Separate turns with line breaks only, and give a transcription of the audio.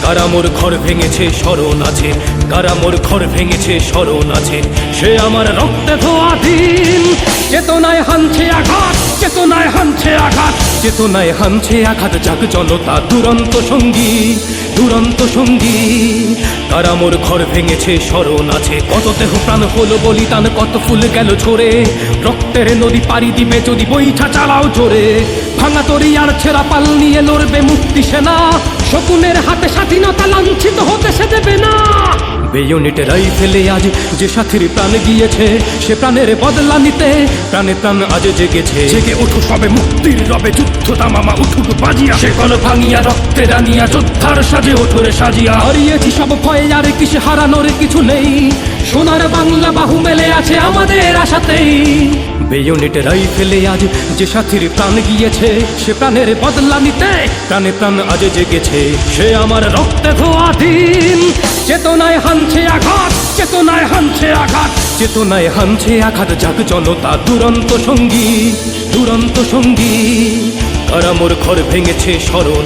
কারা মোর ঘর ভেঙেছে স্মরণ আছে, কারা মোর ঘর ভেঙেছে স্মরণ আছে। সে আমার রক্তে ধোয়া দিন, চেতনায় হানছে আঘাত, চেতনায় হানছে আঘাত, চেতনায় হানছে আঘাত। যাক জনতা দুরন্ত সঙ্গী, দুরন্ত সঙ্গী। কারা মোর ঘর ভেঙেছে স্মরণ আছে, কত দেহ প্রাণ হলো বলিদান, কত ফুল গেল ঝরে। রক্তের নদী পাড়ি দিবে যদি বৈঠা চালাও জোরে। ভাঙা তরি আর ছেঁড়া পাল নিয়ে লড়বে মুক্তি সেনা, শকুনের হাতে স্বাধীনতা লাঞ্ছিত হতে সে দেবে না। বেয়োনেটে রাইফেলে আজ যে সাথীর প্রাণ গিয়েছে, সে প্রাণের বদলা নিতে প্রাণে প্রাণ আজ জেগেছে। জেগে উঠু সবে মুক্তির রবে, যুদ্ধ তামামা উঠুক বাজিয়া, সে কল ভাঙিয়া রক্তে রানিয়া যোদ্ধার সাজে ওঠরে সাজিয়া। হারিয়েছি সব ভয়ে আর কিসে হারানোর কিছু নেই, সোনার বাংলা বাহু মেলে আছে আমাদের আশাতেই। বেয়োনেটে রাইফেলে আজ যে সাথীর প্রাণ গিয়েছে, সে প্রাণের বদলা নিতে প্রাণে প্রাণ আজ জেগেছে। সে আমার রক্তে ধোয়া দিন, চেতনায় হানছে আঘাত, চেতনায় হানছে আঘাত, চেতনায় হানছে আঘাত। যাক জনতা দুরন্ত সঙ্গী, দুরন্ত সঙ্গী। কারা মোর ঘর ভেঙেছে স্মরণ